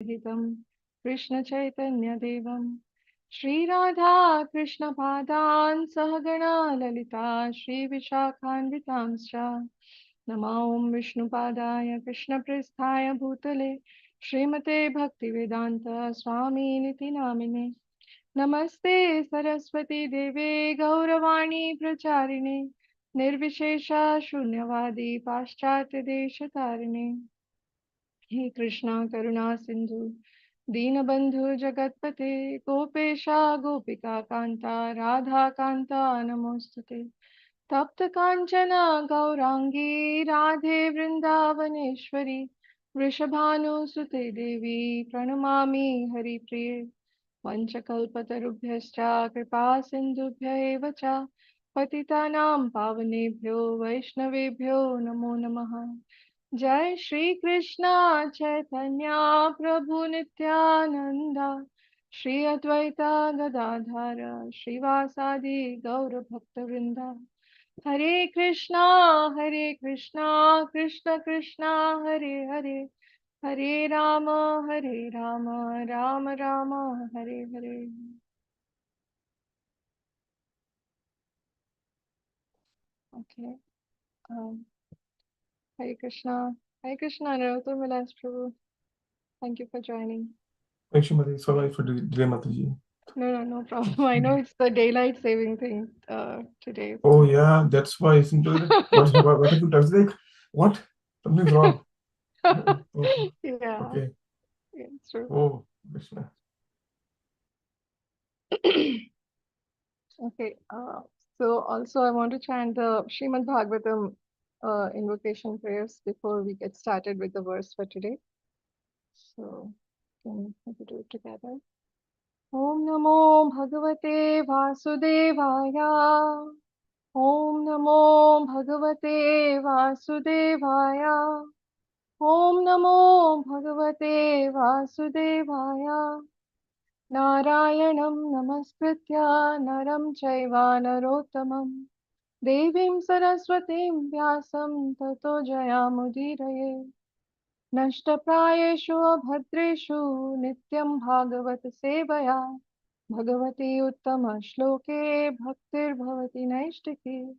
Hitam Krishna Chaitanya Devam Shri Radha Krishna Padan Sahagana Lalita Shri Vishakhanvitamscha Namah Vishnu Padaya Krishna Pristhaya Bhutale Srimate Bhaktivedanta Swami Niti Namine Namaste Saraswati Deve Gauravani Pracharine Nirvishesha Shunyavadi Paschatya Deshatarine हे कृष्णा करुणा सिंधु दीनबंधु जगतपते गोपेशा गोपिका कांता राधा कांता नमोस्तुते तप्त कांचन गौरांगी राधे वृंदावनेश्वरी वृषभानुसुते देवी प्रणमामि हरिप्रिये वंशकल्पतरुभ्यश्च कृपा सिन्धुभ्य एव च पतितानां पावनेभ्यो वैष्णवेभ्यो नमो नमः जय श्री कृष्णा चैतन्य प्रभु नित्यानंदा श्री अद्वैता गदाधर श्रीवासादि गौर भक्तवृंदा हरे Krishna Krishna Krishna Hare Hare Hare Ram Ram Ram Hare Hare okay Hare Krishna Narottam Vilas Prabhu, thank you for joining. Thank you, Mati. Sorry for the delay, Mataji. No problem. I know it's the daylight saving thing today. Oh yeah, that's why it's into it. What happened? I was like, what? Something's wrong. Oh, Yeah, okay. it's true. Oh, Krishna. Okay, so also I want to chant the Srimad Bhagavatam invocation prayers before we get started with the verse for today. So can we do it together? Om Namo Bhagavate Vasudevaya. Om Namo Bhagavate Vasudevaya. Om Namo Bhagavate Vasudevaya. Narayanam Namaskritya Naram Chaiva Narottamam Devim Saraswatim Vyasam Tato Jayamudiraye Nashtaprayeshu Abhadreshu Nityam Bhagavat Sevaya Bhagavati Uttama Shloke Bhaktir Bhavati Naishtiki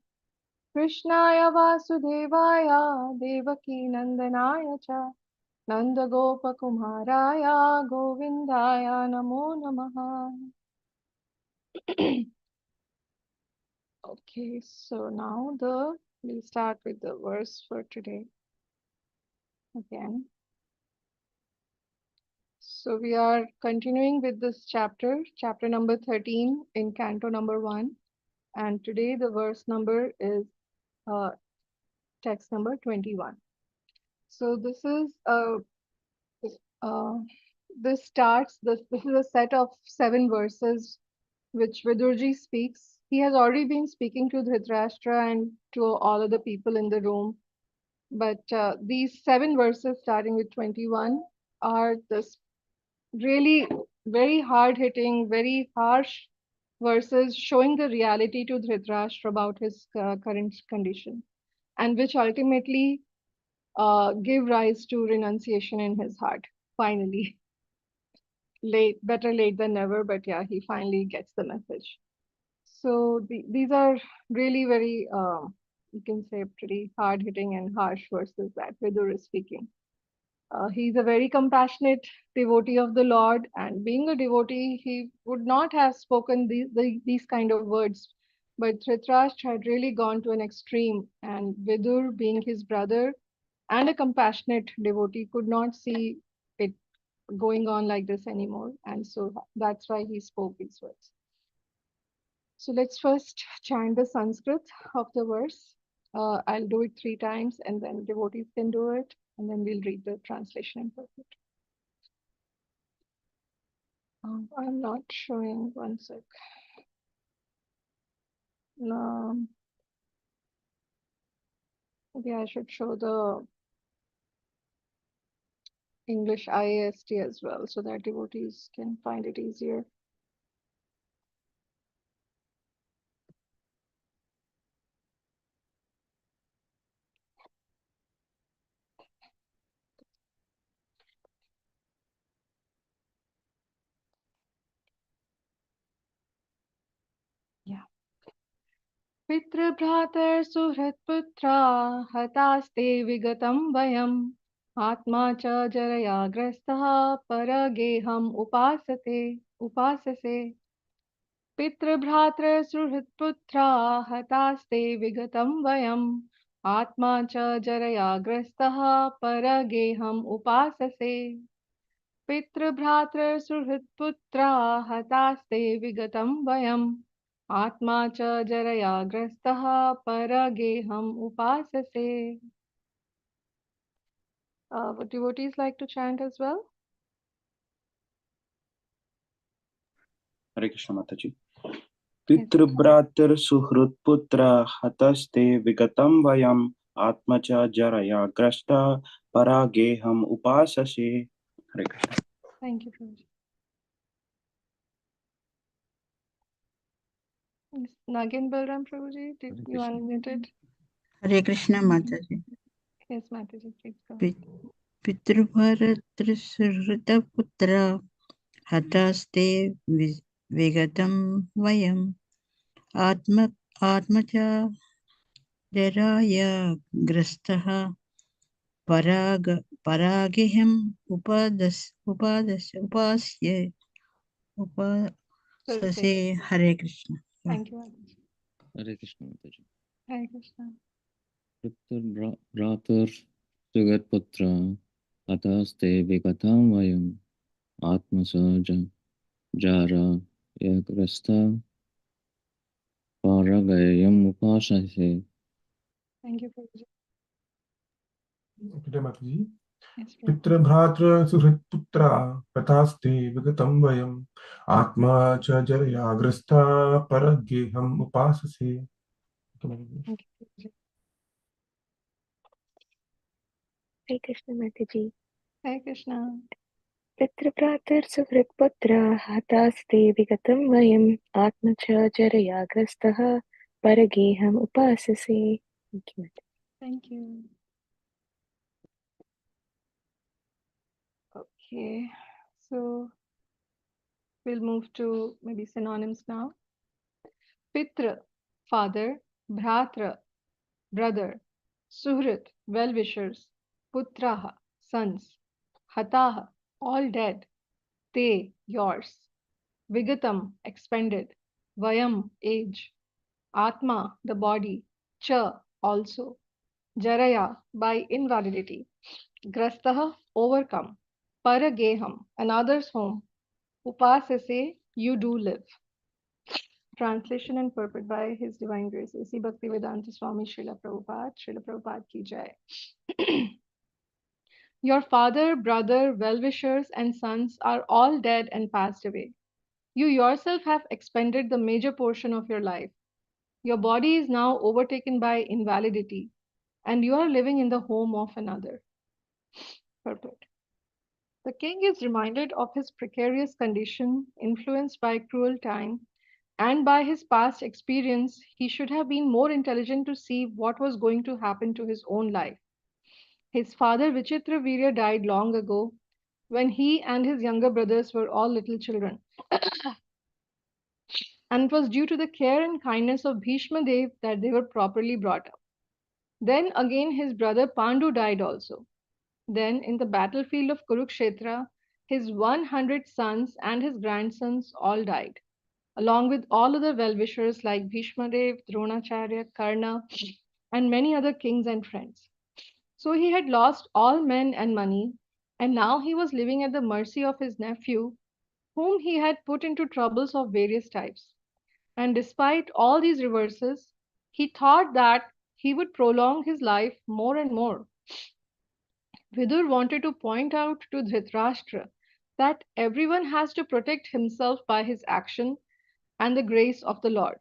Krishnaya Vasudevaya Devaki Nandanaya Cha Nandagopakumaraya Govindaya Namo Namaha. Okay, so now we'll start with the verse for today again. So we are continuing with this chapter number 13 in canto number 1, and today the verse number is uh, text number 21. So this is uh, this is a set of 7 verses which Vidurji speaks. He has already been speaking to Dhritarashtra and to all of the people in the room. But these 7 verses starting with 21 are this really very hard hitting, very harsh verses showing the reality to Dhritarashtra about his current condition, and which ultimately give rise to renunciation in his heart. Finally, better late than never, but yeah, he finally gets the message. So these are really very, you can say, pretty hard hitting and harsh verses that Vidur is speaking. He's a very compassionate devotee of the Lord, and being a devotee, he would not have spoken these kind of words. But Dhritarashtra had really gone to an extreme, and Vidur, being his brother and a compassionate devotee, could not see it going on like this anymore. And so that's why he spoke these words. So let's first chant the Sanskrit of the verse. I'll do it 3 times, and then devotees can do it, and then we'll read the translation in perfect. I'm not showing, one sec. Maybe I should show the English IAST as well so that devotees can find it easier. पितृभ्रातर सुहृत्पुत्रा हतास्ते विगतं वयम् आत्मा च जरया ग्रस्तः परगेहम् उपाससे पितृभ्रातर सुहृत्पुत्रा हतास्ते विगतं वयम् आत्मा च जरया ग्रस्तः परगेहम् उपाससे पितृभ्रातर सुहृत्पुत्रा हतास्ते विगतं वयम् आत्मा च जरया ग्रस्तः परगेहम् उपाससे. Would devotees like to chant as well? Hare Krishna Mataji. Pitrubhratar suhrutputra hataste vigatam vayam atmacha jaraya grasta parageham upasase. Hare Krishna. Thank you, Prabhuji. Yes, Nagin Balram Prabhuji, did Hare you Krishna. unmute it? Hare Krishna Mataji. Yes, Mataji, please go. Pitrubharatrisuhritaputra hataste vigatam vayam atmacha jaraya grastaha paragiham upasye upasase. Hare Krishna. Thank you, Mataji. Hare Krishna Mataji. Hare Krishna. Pitar Sugatputra Ataste Vigatam Vayam Atmasaja Jara Yagrasta Paragayam Upasase. Thank you, Prabhuji. Okay, Mataji. Yes, Prabhuji. पितृभ्रातृ सुहृत्पुत्रा कथास्ते विगतं वयम् आत्मा च जरया ग्रस्ता परगेहम् उपाससे. Thank you, Prabhuji. Hare Krishna Mataji. Hare Krishna. पितृभ्रातर् सुहृत्पुत्रा हतास्ते विगतं वयम् आत्म च जरया ग्रस्तः परगेहम् उपाससे. Thank you, Mataji. Thank you. Okay, so we'll move to maybe synonyms now. Pitra, father. Bhratra, brother. Suhrit, well-wishers. Putraha, sons. Hataha, all dead. Te, yours. Vigatam, expended. Vayam, age. Atma, the body. Cha, also. Jaraya, by invalidity. Grastaha, overcome. Parageham, another's home. Upasase, you do live. Translation and purport by His Divine Grace A.C. Bhaktivedanta Swami Srila Prabhupada ki jai. Your father, brother, well-wishers and sons are all dead and passed away. You yourself have expended the major portion of your life. Your body is now overtaken by invalidity, and you are living in the home of another. Purport. The king is reminded of his precarious condition, influenced by cruel time, and by his past experience, he should have been more intelligent to see what was going to happen to his own life. His father Vichitra Virya died long ago, when he and his younger brothers were all little children. And it was due to the care and kindness of Bhishma Dev that they were properly brought up. Then again his brother Pandu died also. Then in the battlefield of Kurukshetra, his 100 sons and his grandsons all died, along with all other well-wishers like Bhishma Dev, Dronacharya, Karna, and many other kings and friends. So he had lost all men and money, and now he was living at the mercy of his nephew, whom he had put into troubles of various types. And despite all these reverses, he thought that he would prolong his life more and more. Vidur wanted to point out to Dhritarashtra that everyone has to protect himself by his action and the grace of the Lord.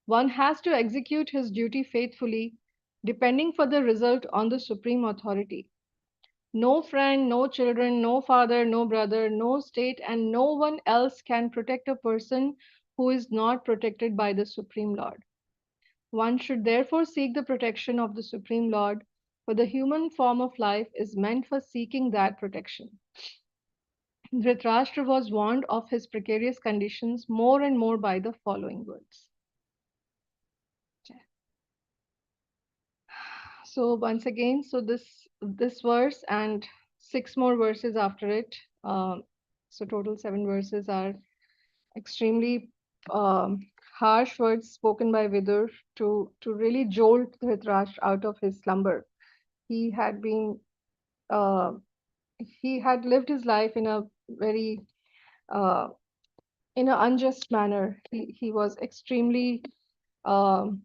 One has to execute his duty faithfully, depending for the result on the supreme authority. No friend, no children, no father, no brother, no state, and no one else can protect a person who is not protected by the Supreme Lord. One should therefore seek the protection of the Supreme Lord, for the human form of life is meant for seeking that protection. Dhritarashtra was warned of his precarious conditions more and more by the following words. So once again, so this verse and 6 more verses after it, so total 7 verses are extremely harsh words spoken by Vidur to really jolt Dhritarashtra out of his slumber. He had been uh, he had lived his life in a very uh, in an unjust manner. He was extremely um,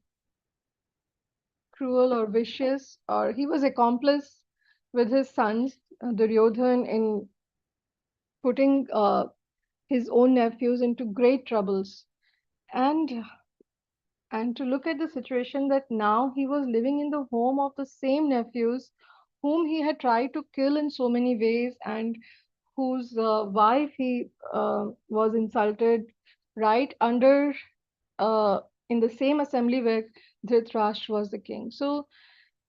cruel or vicious, or he was accomplice with his sons, Duryodhan, in putting his own nephews into great troubles. And to look at the situation that now he was living in the home of the same nephews whom he had tried to kill in so many ways, and whose wife he was insulted right under in the same assembly where Dhritarashtra was the king. So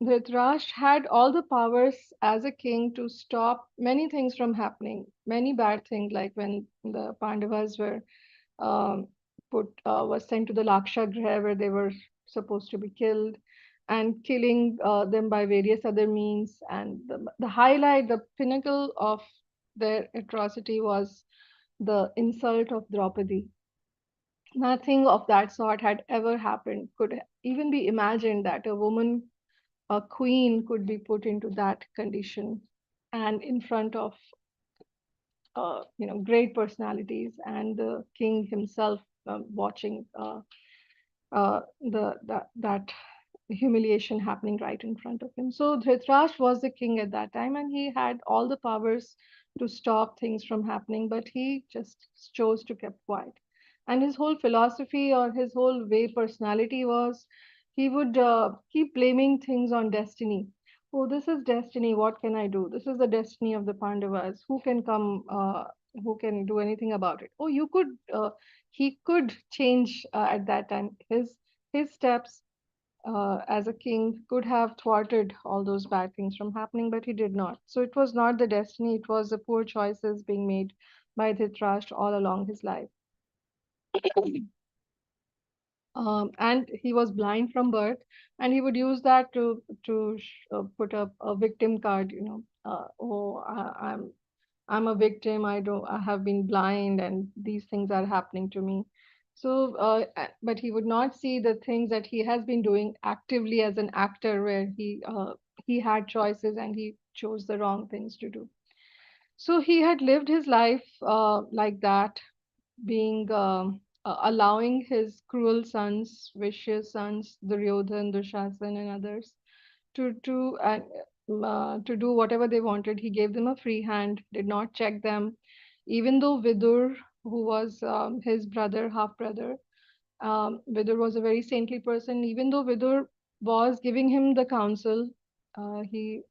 Dhritarashtra had all the powers as a king to stop many things from happening, many bad things, like when the Pandavas were um, was sent to the Lakshagriha where they were supposed to be killed, and killing them by various other means. And the highlight, the pinnacle of their atrocity was the insult of Draupadi. Nothing of that sort had ever happened, could even be imagined that a woman, a queen, could be put into that condition and in front of great personalities and the king himself watching that humiliation happening right in front of him. So Dhritarashtra was the king at that time, and he had all the powers to stop things from happening, but he just chose to keep quiet. And his whole philosophy or his whole way personality was he would keep blaming things on destiny. Oh, this is destiny. What can I do? This is the destiny of the Pandavas. Who can come? Who can do anything about it? Oh, you could. He could change at that time. His steps as a king could have thwarted all those bad things from happening, but he did not. So it was not the destiny, it was the poor choices being made by Dhritarashtra all along his life. And he was blind from birth, and he would use that to put up a victim card. Oh, I'm a victim. I have been blind, and these things are happening to me. So, but he would not see the things that he has been doing actively as an actor, where he had choices and he chose the wrong things to do. So he had lived his life like that, being allowing his cruel sons, vicious sons, Duryodhan, Dushasan, and others to do whatever they wanted. He gave them a free hand, did not check them, even though Vidur, who was his brother, half brother, Vidur was a very saintly person. Even though Vidur was giving him the counsel, he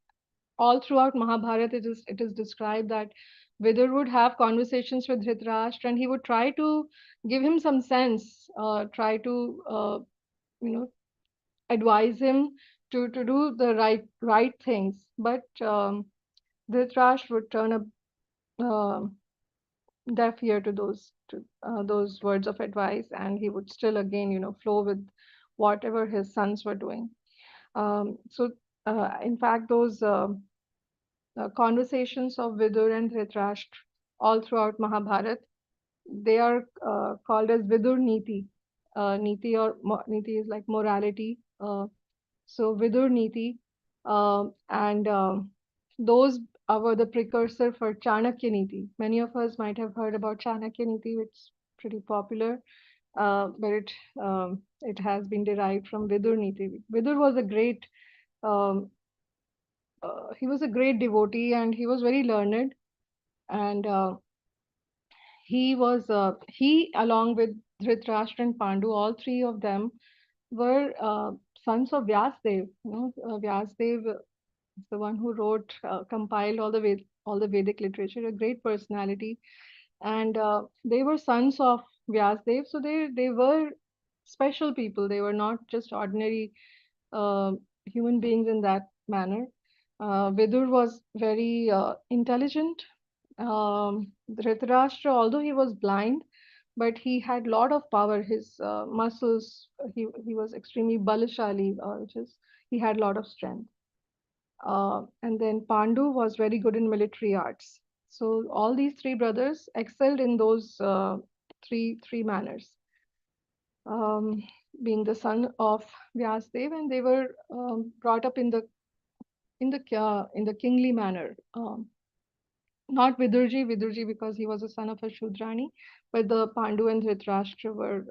all throughout Mahabharata, it is described that Vidur would have conversations with Dhritarashtra, and he would try to give him some sense, try to advise him to do the right things. But Dhritarashtra would turn a deaf ear to those words of advice, and he would still again flow with whatever his sons were doing. So in fact, those conversations of Vidur and Dhritarashtra all throughout Mahabharata, they are called as Vidur Niti. Niti is like morality. So Vidur Niti, and those were the precursor for Chanakya Niti. Many of us might have heard about Chanakya Niti, which is pretty popular, but it has been derived from Vidur Niti. Vidur was a great um, he was a great devotee, and he was very learned, and he along with Dhritarashtra and Pandu, all three of them were sons of Vyasdev. Vyasdev is the one who wrote, compiled all the Vedic literature, a great personality, and they were sons of Vyasdev, so they were special people. They were not just ordinary uh, human beings in that manner. Vidur was very intelligent. Dhritarashtra, although he was blind, but he had lot of power. His muscles, he was extremely balashali, which is he had lot of strength. And then Pandu was very good in military arts. So all these three brothers excelled in those three manners. Being the son of Vyasdev, and they were brought up in the kingly manner. Not Vidurji because he was a son of a Shudrani, but the Pandu and Dhritarashtra were,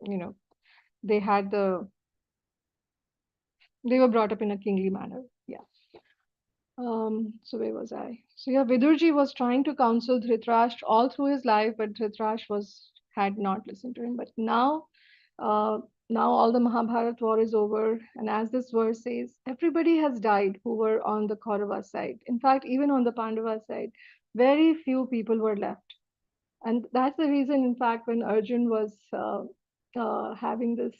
you know, they had they were brought up in a kingly manner. Yeah. So where was I? So yeah, Vidurji was trying to counsel Dhritarashtra all through his life, but Dhritarashtra had not listened to him. But uh, now all the Mahabharat war is over, and as this verse says, everybody has died who were on the Kaurava side. In fact, even on the Pandava side, very few people were left. And that's the reason, in fact, when Arjun was having this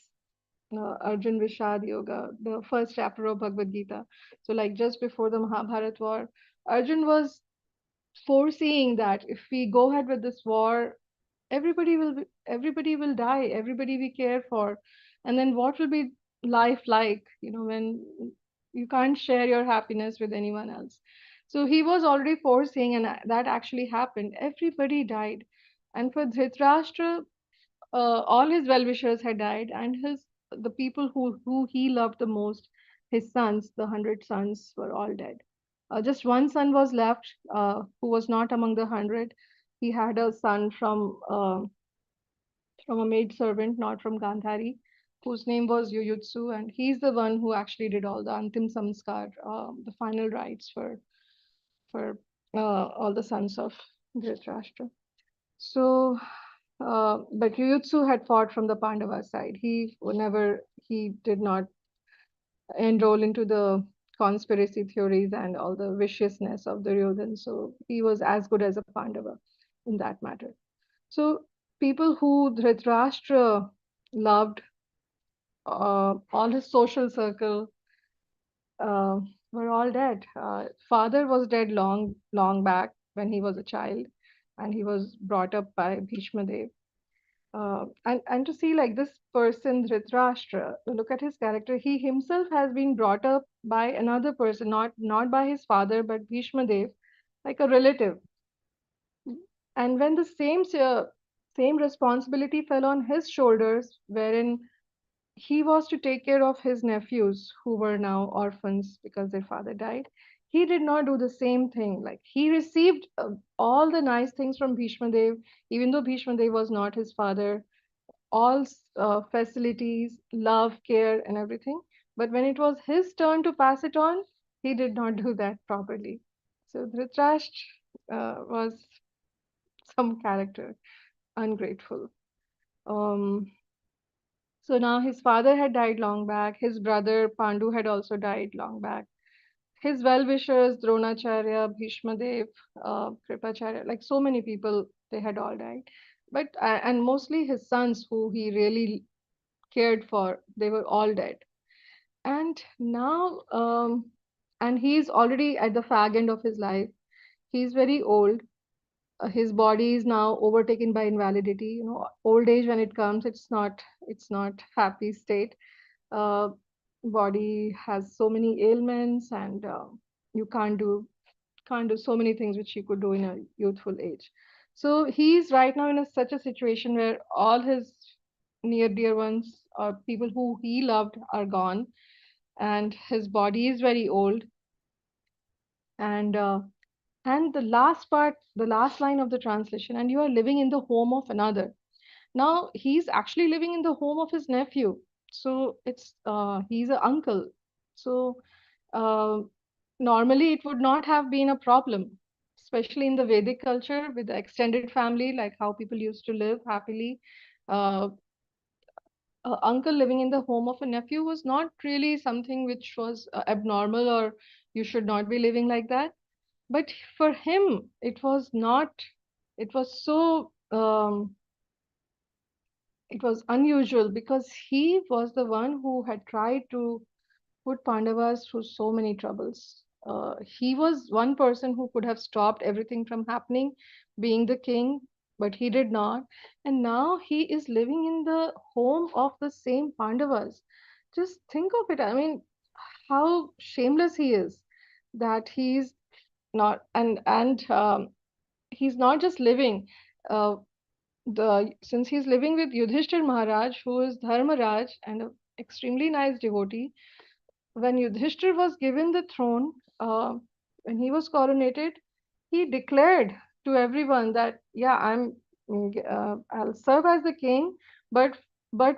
Arjun Vishad Yoga, the first chapter of Bhagavad Gita. So, like just before the Mahabharat war, Arjun was foreseeing that if we go ahead with this war, everybody will die, everybody we care for, and then what will be life like? When you can't share your happiness with anyone else. So he was already foreseeing, and that actually happened. Everybody died, and for Dhritarashtra, all his well-wishers had died, and the people who he loved the most, his sons, the 100 sons, were all dead. Just one son was left, who was not among the 100. He had a son from a maid servant, not from Gandhari, whose name was Yuyutsu, and he's the one who actually did all the Antim Samskar, the final rites for all the sons of Dhritarashtra. So, but Yuyutsu had fought from the Pandava side. He did not enroll into the conspiracy theories and all the viciousness of Duryodhan. So he was as good as a Pandava in that matter. So people who Dhritarashtra loved, all his social circle, uh, were all dead. Father was dead long, long back when he was a child, and he was brought up by Bhishma Dev. And to see like this person Dhritarashtra, look at his character. He himself has been brought up by another person, not by his father, but Bhishma Dev, like a relative. And when the same responsibility fell on his shoulders, wherein he was to take care of his nephews who were now orphans because their father died, he did not do the same thing. Like he received all the nice things from Bhishma Dev, even though Bhishma Dev was not his father, all facilities, love, care, and everything. But when it was his turn to pass it on, he did not do that properly. So Dhritarashtra was some character, ungrateful. Um, so now his father had died long back. His brother Pandu had also died long back. His well-wishers, Dronacharya, Bhishma Dev, Kripacharya, like so many people, they had all died. But and mostly his sons, who he really cared for, they were all dead. And now, and he's already at the fag end of his life. He's very old. His body is now overtaken by invalidity. Old age, when it comes, it's not happy state. uh, Body has so many ailments, and you can't do so many things which you could do in a youthful age. So he's right now in such a situation where all his near dear ones or people who he loved are gone, and his body is very old. And the last part, the last line of the translation, and you are living in the home of another. Now he's actually living in the home of his nephew. So he's an uncle. So uh, normally it would not have been a problem, especially in the Vedic culture with the extended family, like how people used to live happily. Uh, Uncle living in the home of a nephew was not really something which was abnormal, or you should not be living like that. But for him, it was not, it was so, it was unusual because he was the one who had tried to put Pandavas through so many troubles. He was one person who could have stopped everything from happening, being the king, but he did not. And now he is living in the home of the same Pandavas. Just think of it. I mean, how shameless he is, that he's not, he's not just living, uh, since he's living with Yudhishthir Maharaj, who is Dharmaraj and an extremely nice devotee. When Yudhishthir was given the throne, when he was coronated, he declared to everyone that, yeah, I'll serve as the king, but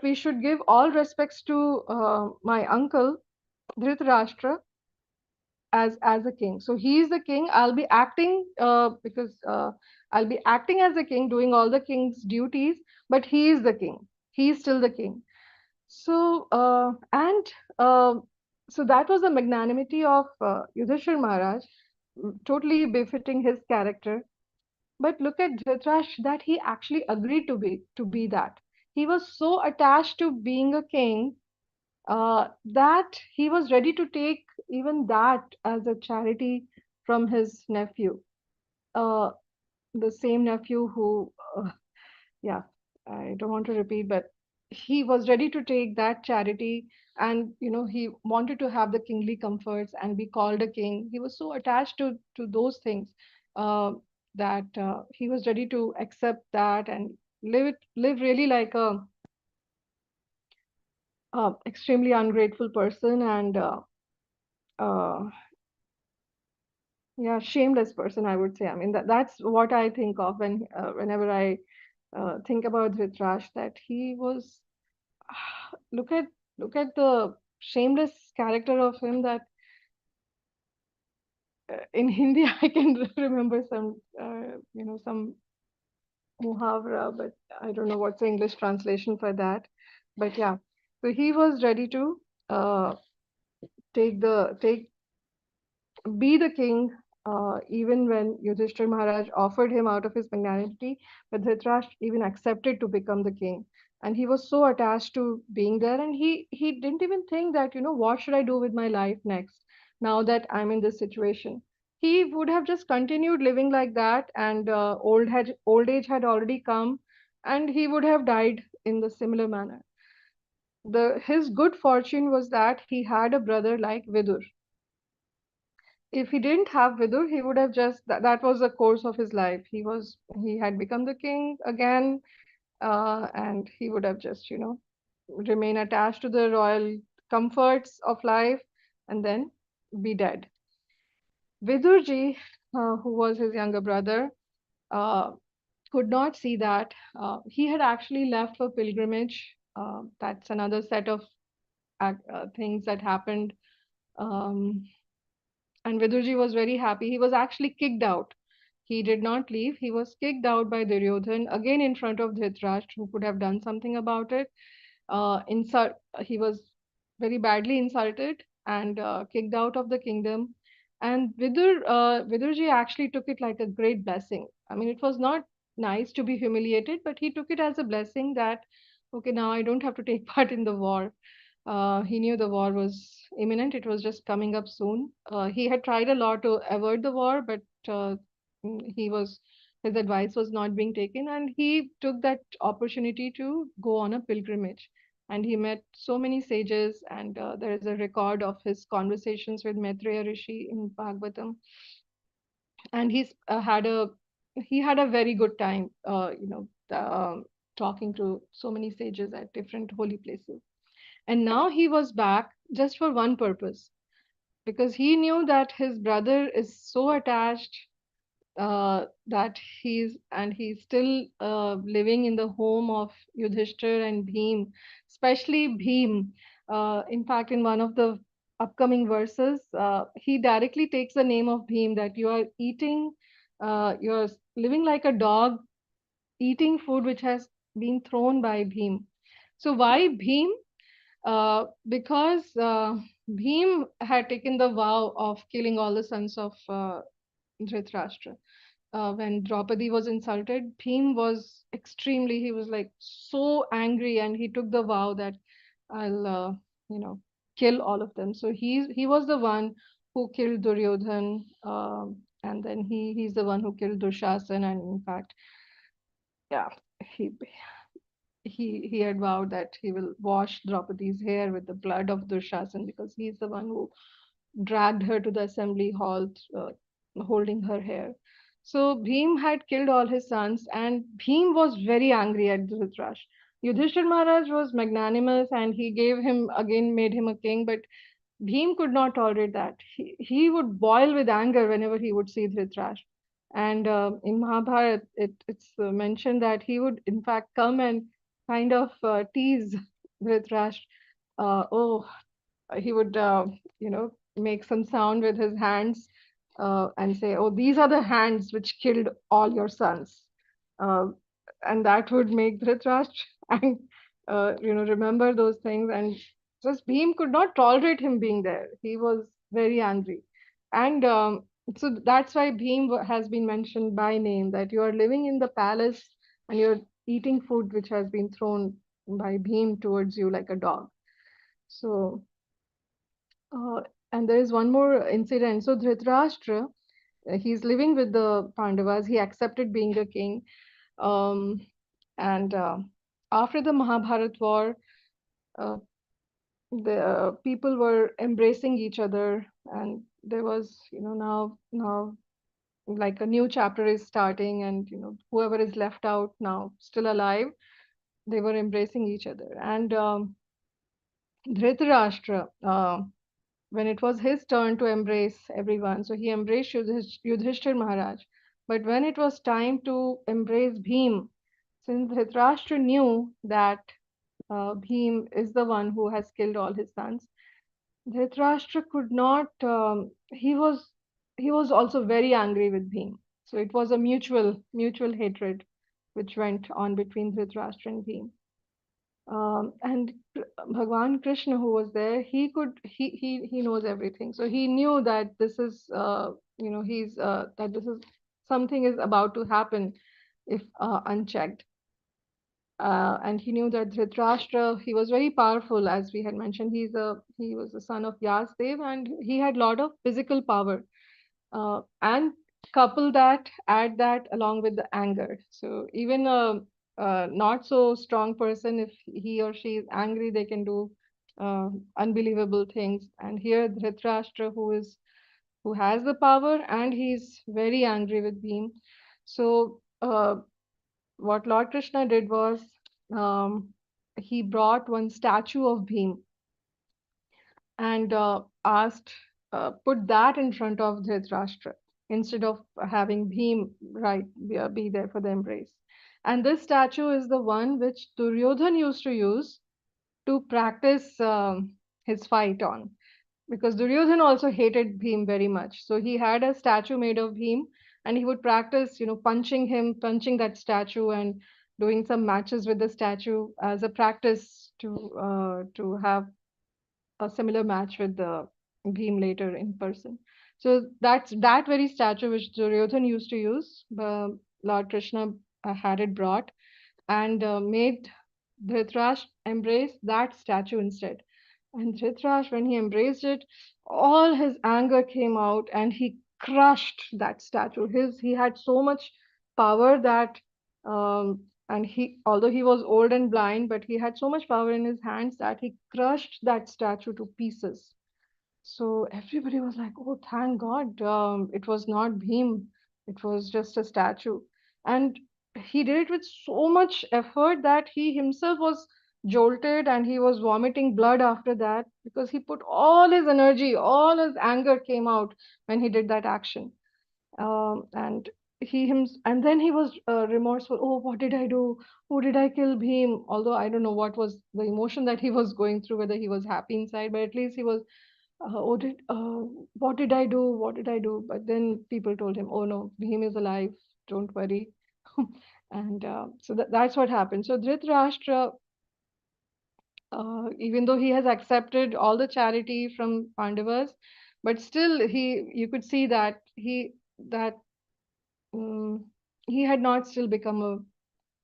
we should give all respects to my uncle Dhritarashtra as a king. So he is the king. I'll be acting because I'll be acting as a king, doing all the king's duties, but he is the king. He is still the king. So and so that was the magnanimity of Yudhishthir Maharaj, totally befitting his character. But look at Dhritarashtra, that he actually agreed to be that. He was so attached to being a king that he was ready to take even that as a charity from his nephew, uh, the same nephew who, yeah, I don't want to repeat, but he was ready to take that charity, and he wanted to have the kingly comforts and be called a king. He was so attached to those things uh, that he was ready to accept that and live really like a extremely ungrateful person, and uh, yeah, shameless person, I would say. I mean, that's what I think of whenever I think about Dhritarashtra, that he was look at the shameless character of him, that in Hindi I can remember some some muhavra, but I don't know what's the English translation for that. But yeah, so he was ready to uh, take be the king, even when Yudhishthir Maharaj offered him out of his magnanimity, but Dhritarashtra even accepted to become the king. And he was so attached to being there, and he didn't even think that, what should I do with my life next, now that I'm in this situation. He would have just continued living like that, and old age had already come, and he would have died in the similar manner. His good fortune was that he had a brother like Vidur. If he didn't have Vidur, he would have just that was the course of his life. He had become the king again, and he would have just remain attached to the royal comforts of life and then be dead. Vidurji, who was his younger brother, uh, could not see that. He had actually left for pilgrimage. That's another set of things that happened. Um, and Vidurji was very happy. He was actually kicked out. He did not leave. He was kicked out by Duryodhan, again in front of Dhritarashtra, who could have done something about it. He was very badly insulted and kicked out of the kingdom. And Vidurji actually took it like a great blessing. I mean, it was not nice to be humiliated, but he took it as a blessing that, okay, now I don't have to take part in the war. He knew the war was imminent. It was just coming up soon. He had tried a lot to avoid the war, but he was his advice was not being taken, and he took that opportunity to go on a pilgrimage. And he met so many sages, and there is a record of his conversations with Maitreya Rishi in Bhagavatam. And he had a very good time, talking to so many sages at different holy places. And now he was back just for one purpose, because he knew that his brother is so attached, that he's still living in the home of Yudhishthir and Bhim, especially Bhim. In fact, in one of the upcoming verses, he directly takes the name of Bhim, that you're living like a dog, eating food which has been thrown by Bhim. So why Bhim? Because Bhim had taken the vow of killing all the sons of Dhritarashtra. When Draupadi was insulted, Bhim was he was like so angry, and he took the vow that I'll, you know, kill all of them. So he was the one who killed Duryodhan, and then he's the one who killed Durshasan, and in fact, yeah, he he had vowed that he will wash Draupadi's hair with the blood of Durshasan, because he's the one who dragged her to the assembly hall, holding her hair. So Bhim had killed all his sons, and Bhim was very angry at Dhritarashtra. Yudhishthir Maharaj was magnanimous, and he gave him again, made him a king, but Bhim could not tolerate that. He would boil with anger whenever he would see Dhritarashtra. And in Mahabharata, it's mentioned that he would, in fact, come and kind of tease Dhritarashtra. Oh, he would, make some sound with his hands and say, "Oh, these are the hands which killed all your sons." Uh, and that would make Dhritarashtra and remember those things. And just Bhim could not tolerate him being there. He was very angry, and so that's why Bhim has been mentioned by name. That you are living in the palace and you're eating food which has been thrown by Bhim towards you like a dog. So, uh, and there is one more incident. So Dhritarashtra, he's living with the Pandavas. He accepted being the king. And after the Mahabharat war, uh, the people were embracing each other, and there was, now like a new chapter is starting, and whoever is left out now, still alive, they were embracing each other. And Dhritarashtra, when it was his turn to embrace everyone, so he embraced Yudhishthir Maharaj. But when it was time to embrace Bhim, since Dhritarashtra knew that Bhim is the one who has killed all his sons, Dhritarashtra could not. He was also very angry with Bhim. So it was a mutual hatred which went on between Dhritarashtra and Bhim. And Bhagwan Krishna, who was there, he knows everything. So he knew that this is he's that this is something is about to happen if unchecked. And he knew that Dhritarashtra, he was very powerful, as we had mentioned. He was the son of Vyasdev, and he had a lot of physical power. And add that along with the anger. So even a not so strong person, if he or she is angry, they can do unbelievable things. And here Dhritarashtra, who has the power, and he's very angry with Bhim. So what Lord Krishna did was, he brought one statue of Bhim and put that in front of Dhritarashtra instead of having Bhim be there for the embrace. And this statue is the one which Duryodhan used to use to practice his fight on, because Duryodhan also hated Bhim very much. So he had a statue made of Bhim, and he would practice, punching that statue and doing some matches with the statue as a practice to have a similar match with the Bhim later in person. So that's that very statue which Duryodhan used to use. Lord Krishna had it brought and made Dhritarashtra embrace that statue instead. And Dhritarashtra, when he embraced it, all his anger came out and he crushed that statue. He had so much power that, and although he was old and blind, but he had so much power in his hands that he crushed that statue to pieces. So everybody was like, "Oh, thank God, it was not Bhim, it was just a statue." And he did it with so much effort that he himself was jolted and he was vomiting blood after that, because he put all his energy, all his anger came out when he did that action. And and then he was remorseful. Oh, what did I do? Who did I kill? Bhim. Although I don't know what was the emotion that he was going through, whether he was happy inside, but at least he was, what did I do? What did I do? But then people told him, "Oh no, Bhim is alive. Don't worry." And so that's what happened. So Dhritarashtra, even though he has accepted all the charity from Pandavas, but still you could see that that um, he had not still become a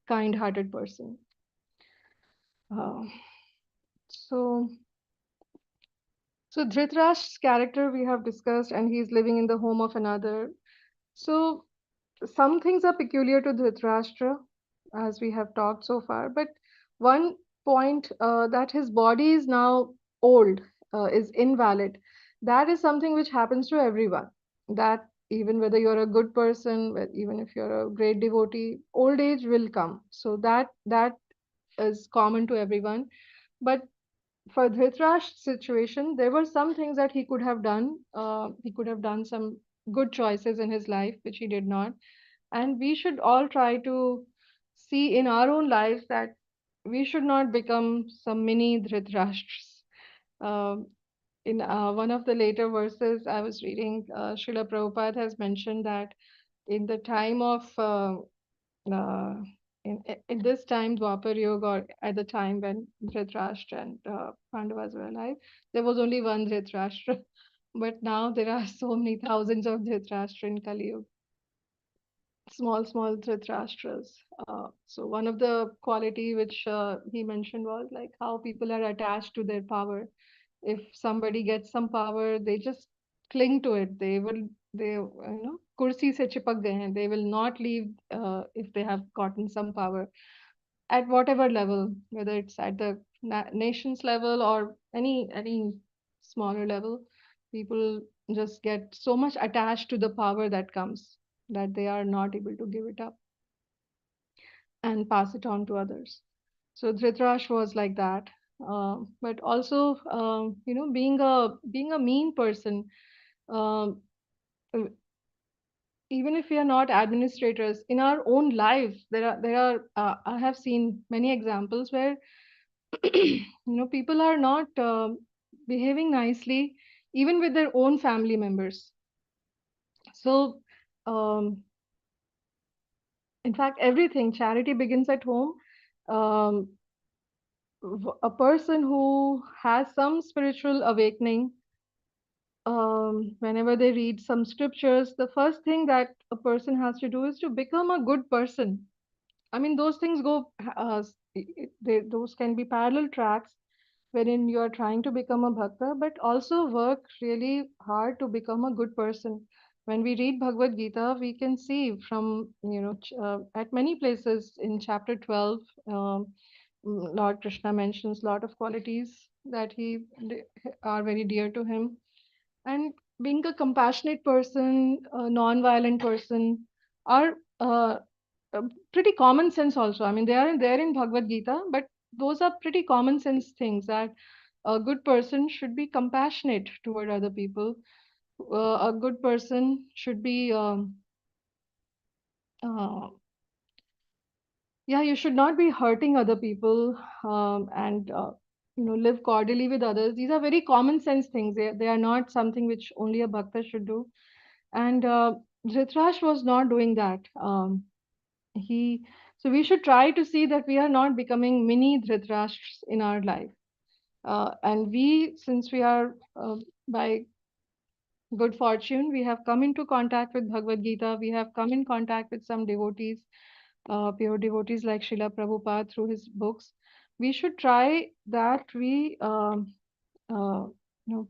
kind-hearted person. Uh, so Dhritarashtra's character we have discussed, and he's living in the home of another. So some things are peculiar to Dhritarashtra, as we have talked so far, but one point that his body is now old, is invalid. That is something which happens to everyone. That even whether you're a good person, even if you're a great devotee, old age will come. So that is common to everyone. But for Dhritarashtra's situation, there were some things that he could have done. He could have done some good choices in his life, which he did not. And we should all try to see in our own lives that we should not become some mini Dhritarashtras. Um, in one of the later verses I was reading, Srila Prabhupada has mentioned that in the time of uh, in this time Dwapar Yuga, or at the time when Dhritarashtra and Pandavas were alive, there was only one Dhritarashtra. But now there are so many thousands of Dhritarashtra in Kali Yuga, small Dhritarashtras. So one of the quality which he mentioned was like how people are attached to their power. If somebody gets some power, they just cling to it. They kursi se chipak gaye hain. They will not leave if they have gotten some power at whatever level, whether it's at the nation's level or any smaller level. People just get so much attached to the power that comes that they are not able to give it up and pass it on to others. So Dhritarashtra was like that. But also, being a mean person, um, uh, even if we are not administrators in our own life, there are I have seen many examples where people are not behaving nicely even with their own family members. So, um, in fact, everything charity begins at home. Um, a person who has some spiritual awakening, whenever they read some scriptures, the first thing that a person has to do is to become a good person. I mean, those things go, those can be parallel tracks wherein you are trying to become a bhakta, but also work really hard to become a good person. When we read Bhagavad Gita, we can see from, at many places in chapter 12, Lord Krishna mentions a lot of qualities that are very dear to him. And being a compassionate person, a non-violent person, are pretty common sense also. I mean, they are there in Bhagavad Gita, but those are pretty common sense things that a good person should be compassionate toward other people. A good person should be, uh, yeah, you should not be hurting other people, and live cordially with others. These are very common sense things. They are not something which only a bhakta should do. And Dhritarashtra was not doing that. He So we should try to see that we are not becoming mini Dhritarashtras in our life. And since we are by good fortune, we have come into contact with Bhagavad Gita. We have come in contact with some devotees, pure devotees like Srila Prabhupada through his books. We should try uh, you know,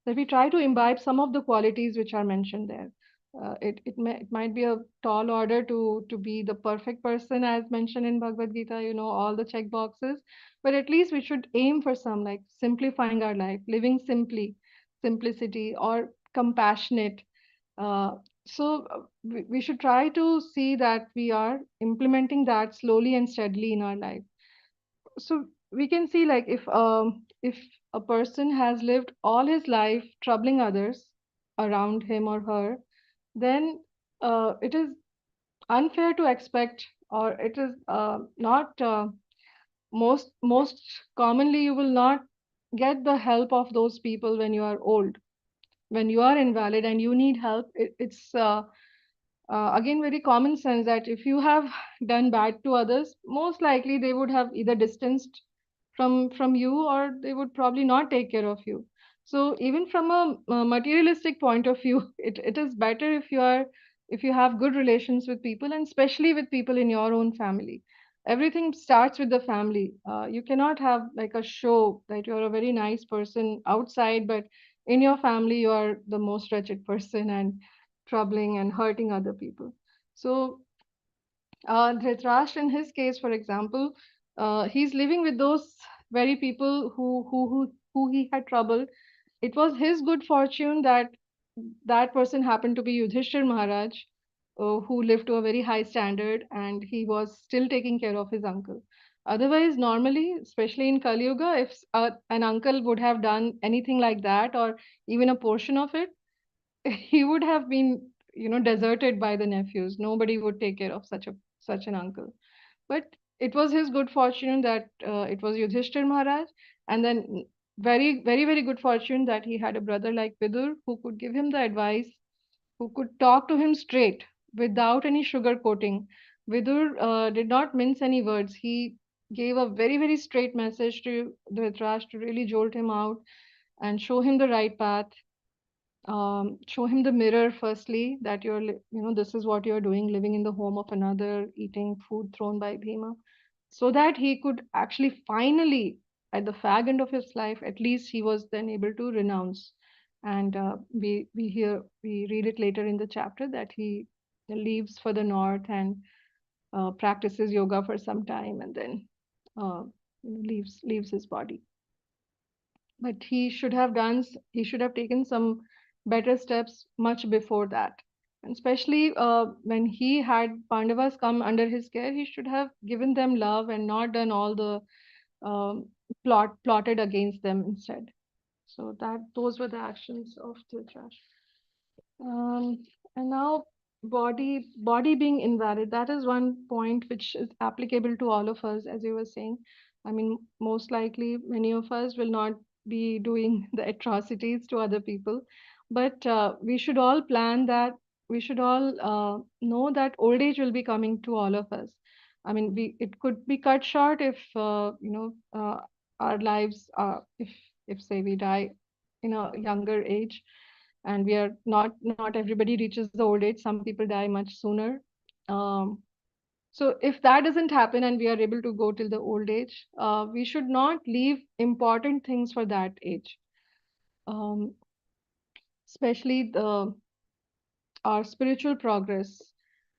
that we try to imbibe some of the qualities which are mentioned there. It might be a tall order to be the perfect person as mentioned in Bhagavad Gita, all the check boxes, but at least we should aim for some, like simplifying our life, living simplicity, or compassionate. We should try to see that we are implementing that slowly and steadily in our life. So we can see, like, if a person has lived all his life troubling others around him or her, then it is unfair to expect, or it is not most commonly you will not get the help of those people when you are old, when you are invalid and you need help. It's again very common sense that if you have done bad to others, most likely they would have either distanced from you, or they would probably not take care of you. So even from a materialistic point of view, it is better if you have good relations with people, and especially with people in your own family. Everything starts with the family. You cannot have like a show that you're a very nice person outside, but in your family you are the most wretched person and troubling and hurting other people. So Dhritarashtra, in his case, for example, he's living with those very people who he had troubled. It was his good fortune that that person happened to be Yudhishthir Maharaj, who lived to a very high standard, and he was still taking care of his uncle. Otherwise, normally, especially in Kali Yuga, if an uncle would have done anything like that, or even a portion of it, he would have been, deserted by the nephews. Nobody would take care of such an uncle. But it was his good fortune that it was Yudhishthir Maharaj, and then very, very, very good fortune that he had a brother like Vidur who could give him the advice, who could talk to him straight without any sugar coating. Vidur did not mince any words. He gave a very, very straight message to Dhritarashtra to really jolt him out and show him the right path. Show him the mirror firstly, that this is what you're doing, living in the home of another, eating food thrown by Bhima, so that he could actually finally, at the fag end of his life, at least he was then able to renounce. And we read it later in the chapter that he leaves for the north and practices yoga for some time, and then uh, leaves his body. But he should have taken some better steps much before that. And especially when he had Pandavas come under his care, he should have given them love and not done all the plotted against them instead. So those were the actions of Dhritarashtra. And now body being invalid, that is one point which is applicable to all of us, as you were saying. I mean, most likely many of us will not be doing the atrocities to other people, but we should all plan that. We should all know that old age will be coming to all of us. I mean, it could be cut short if our lives if say we die in a younger age, and we are not everybody reaches the old age. Some people die much sooner. um, so if that doesn't happen and we are able to go till the old age, we should not leave important things for that age, um, especially our spiritual progress.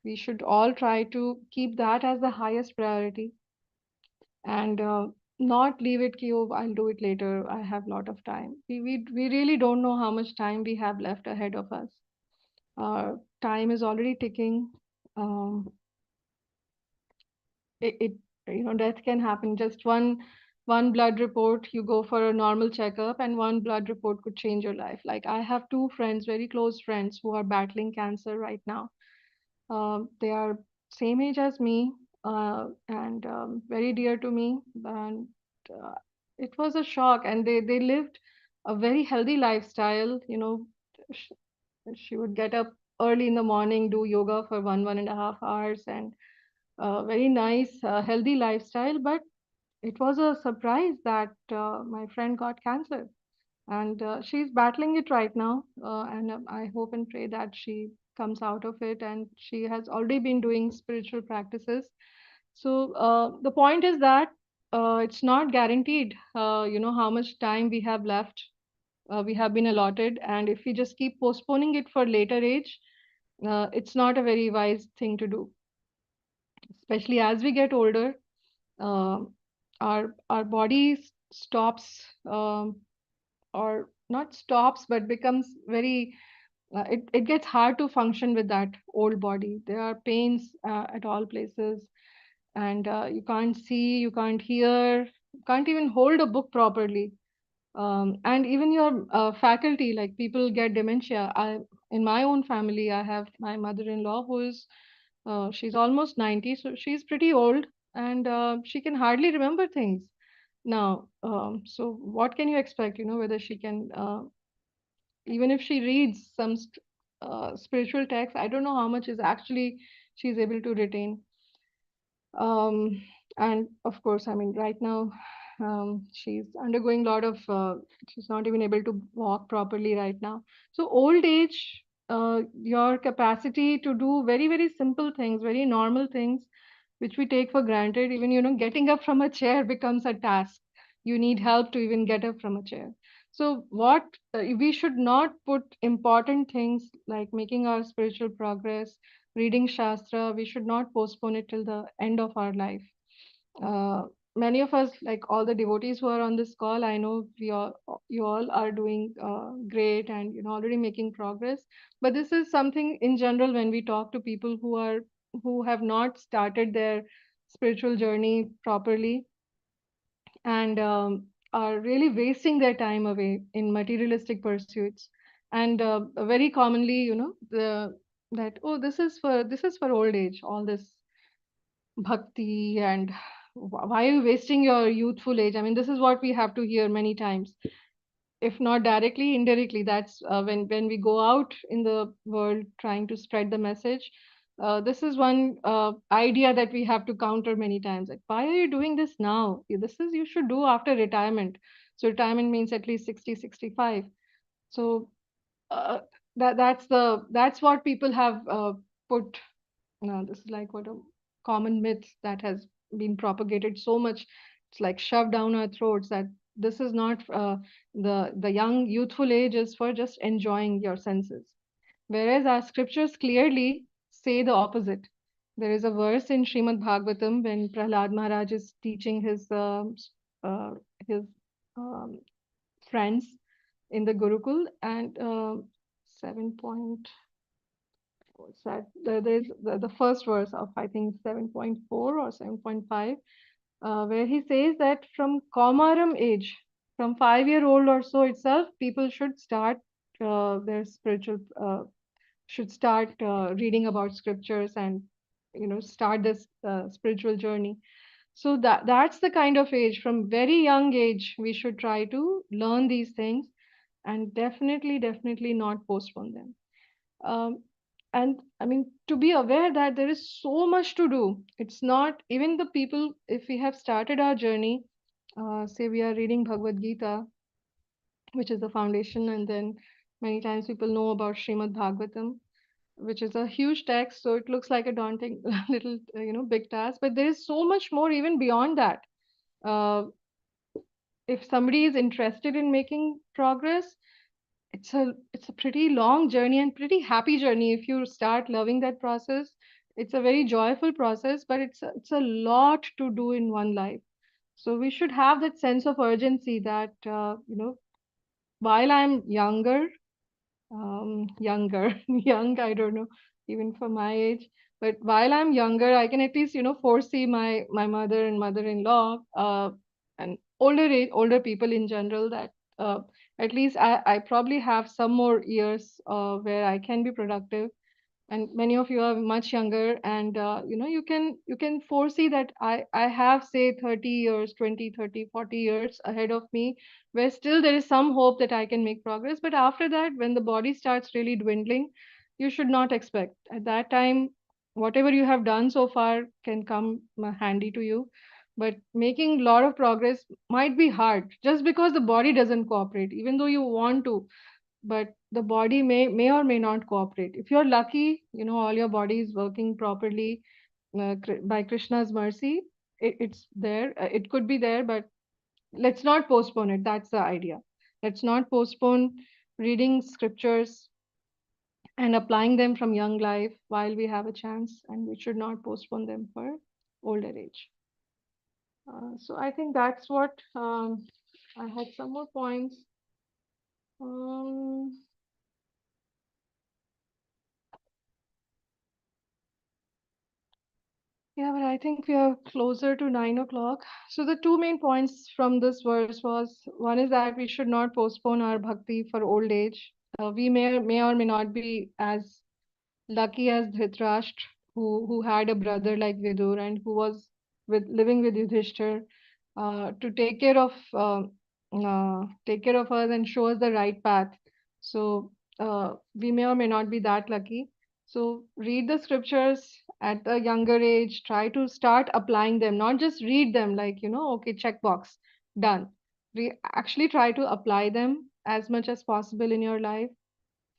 We should all try to keep that as the highest priority, and not leave it ki, oh, I'll do it later, I have a lot of time. We really don't know how much time we have left ahead of us. Time is already ticking. Um, it death can happen. Just one blood report, you go for a normal checkup, and one blood report could change your life. Like, I have two friends, very close friends, who are battling cancer right now. They are same age as me, and very dear to me. And uh, it was a shock, and they lived a very healthy lifestyle. Sh- she would get up early in the morning, do yoga for 1.5 hours, and very nice, healthy lifestyle. But it was a surprise that my friend got cancer, and she's battling it right now. And I hope and pray that she comes out of it. And she has already been doing spiritual practices. So the point is that it's not guaranteed, how much time we have left. We have been allotted, and if we just keep postponing it for later age, it's not a very wise thing to do, especially as we get older. um, our body stops, or not stops, but becomes very it gets hard to function with that old body. There are pains at all places, and you can't see, you can't hear, can't even hold a book properly. And even your faculty, like, people get dementia. In my own family, I have my mother-in-law who is she's almost 90, so she's pretty old, and she can hardly remember things now. So what can you expect, whether she can, even if she reads some spiritual text, I don't know how much is actually she's able to retain. um, and of course, I mean, right now, she's undergoing a lot of, she's not even able to walk properly right now. So old age, your capacity to do very, very simple things, very normal things, which we take for granted, even, getting up from a chair becomes a task. You need help to even get up from a chair. So we should not put important things like making our spiritual progress, reading Shastra, we should not postpone it till the end of our life. Many of us, like all the devotees who are on this call, I know you all are doing great and already making progress. But this is something in general when we talk to people who have not started their spiritual journey properly and are really wasting their time away in materialistic pursuits. And very commonly, that oh, this is for old age, all this bhakti and why are you wasting your youthful age? I mean, this is what we have to hear many times, if not directly, indirectly. That's when we go out in the world trying to spread the message. This is one idea that we have to counter many times. Like, why are you doing this now? This is you should do after retirement. So retirement means at least 60, 65. So uh, that's what people have put. This is like what a common myth that has been propagated so much. It's like shoved down our throats that this is not the young youthful age is for just enjoying your senses. Whereas our scriptures clearly say the opposite. There is a verse in Srimad Bhagavatam when Prahlad Maharaj is teaching uh, his um, friends in the Gurukul, and 7 point what's that? There's the first verse of I think 7.4 or 7.5, where he says that from Kaumaram age, from 5-year-old or so itself, people should start their spiritual should start reading about scriptures and start this spiritual journey. So that's the kind of age, from very young age we should try to learn these things, and definitely not postpone them. um, and I mean, to be aware that there is so much to do. It's not even the people, if we have started our journey, say we are reading Bhagavad Gita, which is the foundation, and then many times people know about Srimad Bhagavatam, which is a huge text, so it looks like a daunting little, big task. But there is so much more even beyond that. Uh, if somebody is interested in making progress, it's a pretty long journey and pretty happy journey if you start loving that process. It's a very joyful process, but it's a lot to do in one life. So we should have that sense of urgency that while I'm younger, young, I don't know, even for my age. But while I'm younger, I can at least, foresee my mother and mother-in-law, and older people in general, that at least I probably have some more years where I can be productive. And many of you are much younger, and you can foresee that I have, say, 30 years, 20, 30, 40 years ahead of me, where still there is some hope that I can make progress. But after that, when the body starts really dwindling, you should not expect at that time whatever you have done so far can come handy to you. But making a lot of progress might be hard just because the body doesn't cooperate, even though you want to. But the body may or may not cooperate. If you're lucky, all your body is working properly by Krishna's mercy. It's there. It could be there, but let's not postpone it. That's the idea. Let's not postpone reading scriptures and applying them from young life while we have a chance, and we should not postpone them for older age. So I think that's what I had some more points. Um, Yeah, but I think we are closer to 9 o'clock. So the two main points from this verse was, one is that we should not postpone our bhakti for old age. We may or may not be as lucky as Dhritarashtra, who had a brother like Vidur and who was living with Yudhishthir, to take care of us and show us the right path. So we may or may not be that lucky. So read the scriptures at a younger age. Try to start applying them, not just read them like, okay, checkbox, done. We actually try to apply them as much as possible in your life.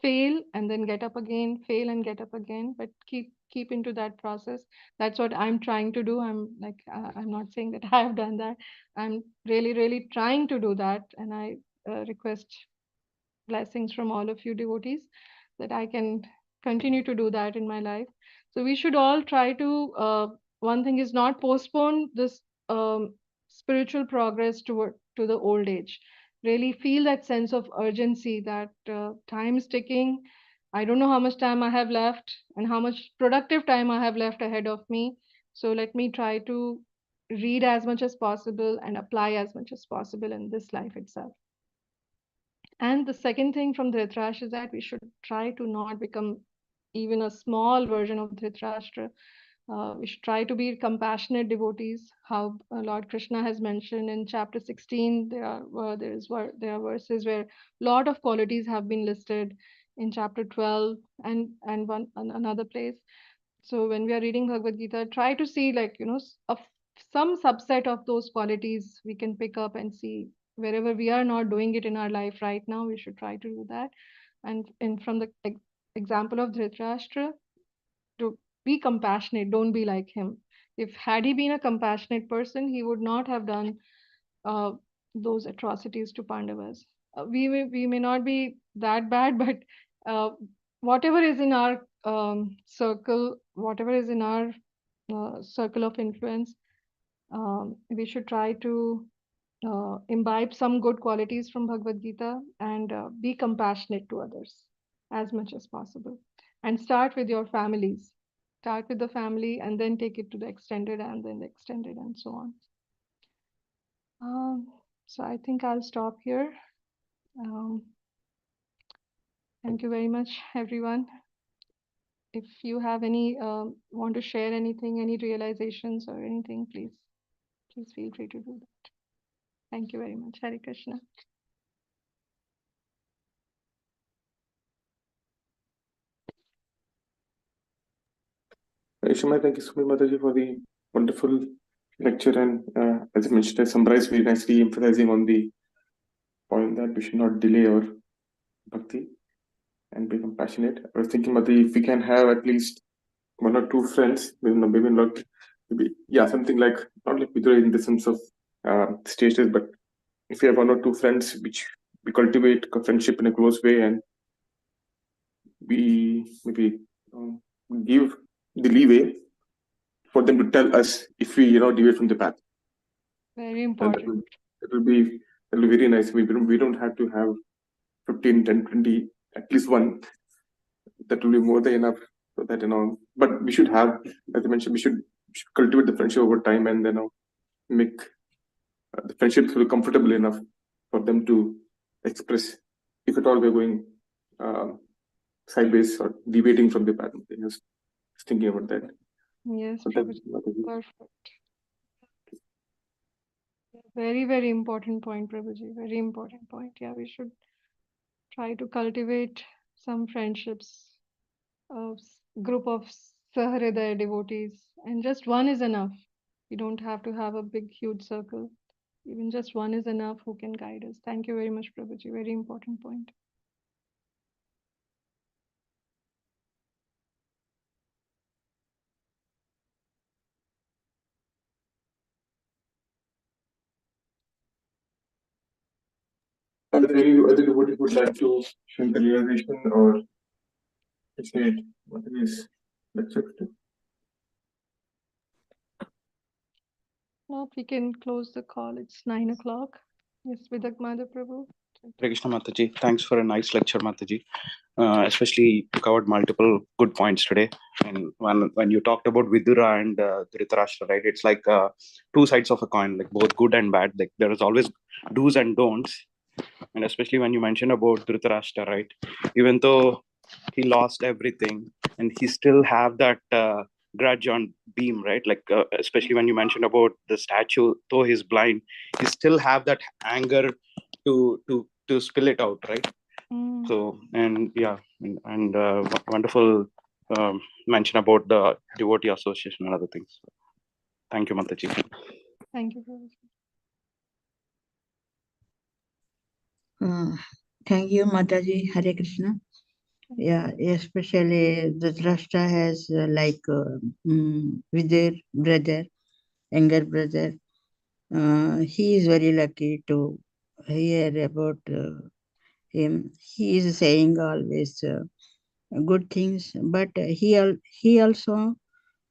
Fail and then get up again, fail and get up again, but keep into that process. That's what I'm trying to do. I'm not saying that I have done that. I'm really trying to do that, and I request blessings from all of you devotees that I can continue to do that in my life. So we should all try to, one thing is not postpone this spiritual progress to the old age. Really feel that sense of urgency that time is ticking. I don't know how much time I have left and how much productive time I have left ahead of me. So let me try to read as much as possible and apply as much as possible in this life itself. And the second thing from Dhritarashtra is that we should try to not become even a small version of Dhritarashtra. We should try to be compassionate devotees. How Lord Krishna has mentioned in chapter 16, there are verses where a lot of qualities have been listed in chapter 12 and another place. So when we are reading Bhagavad Gita, try to see some subset of those qualities we can pick up and see wherever we are not doing it in our life right now, we should try to do that. And from the example of Dhritarashtra, to be compassionate, don't be like him. If had he been a compassionate person, he would not have done uh, those atrocities to Pandavas. We may not be that bad, but whatever is in our circle, whatever is in our circle of influence, we should try to imbibe some good qualities from Bhagavad Gita and be compassionate to others as much as possible. And start with your families. Start with the family and then take it to the extended and then the extended and so on. So I think I'll stop here. Thank you very much, everyone. If you have any, want to share anything, any realizations or anything, please feel free to do that. Thank you very much. Hare Krishna. Shama, thank you so much, Mataji, for the wonderful lecture. And as I mentioned, I summarized very nicely, emphasizing on the point that we should not delay our bhakti and be compassionate. I was thinking, Mataji, if we can have at least one or two friends, maybe not, something like, not like Vidura in the sense of status, but if we have one or two friends which we cultivate a friendship in a close way, and we maybe give the leeway for them to tell us if we deviate from the path. Very important. That will be very nice. We don't have to have 15, 10, 20, at least one. That will be more than enough for that, but we should have, as I mentioned, we should cultivate the friendship over time, and make the friendship feel comfortable enough for them to express if at all we're going sideways or deviating from the path. Just thinking about that. Yes, So Prabhuji. Perfect. Very, very important point, Prabhuji. Very important point. Yeah, we should try to cultivate some friendships, a group of Sahridaya devotees, and just one is enough. You don't have to have a big, huge circle. Even just one is enough who can guide us. Thank you very much, Prabhuji. Very important point. Are there any other devotees would like to share the realization or say what it is lecture? Now we can close the call. It's 9 o'clock. Yes, Vidak Madhav Prabhu. Hare Krishna Mataji, thanks for a nice lecture, Mataji. Especially you covered multiple good points today. And when you talked about Vidura and Dhritarashtra, right? It's like two sides of a coin, like both good and bad. Like there is always do's and don'ts. And especially when you mentioned about Dhritarashtra, right? Even though he lost everything, and he still have that grudge on Beam, right? Like especially when you mentioned about the statue, though he's blind, he still have that anger to spill it out, right? So and wonderful mention about the devotee association and other things. Thank you, Mataji. Thank you, Prabhuji. Thank you, Mataji. Hare Krishna. Yeah, especially Dhritarashtra has with their brother, younger brother. He is very lucky to hear about him. He is saying always, good things, but he also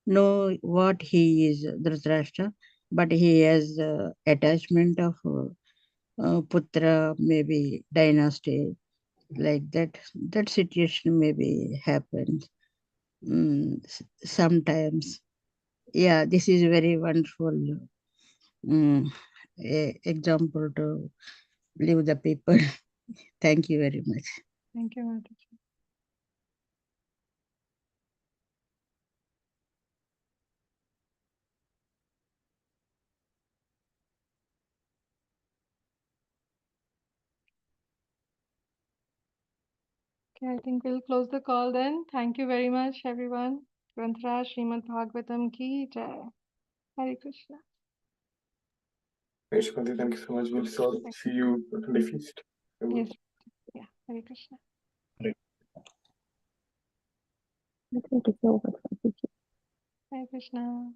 know what he is, Dhritarashtra, but he has attachment of putra, maybe dynasty, like that. That situation maybe happens sometimes. Yeah, this is very wonderful example to leave the people. Thank you very much. Thank you, Mataji. Okay, I think we'll close the call then. Thank you very much, everyone. Granthra Srimad Bhagavatam ki jai. Hare Krishna. Thank you so much. We'll see you on the feast. Yes. Yeah. Hare Krishna. Thank you so much. Hare Krishna.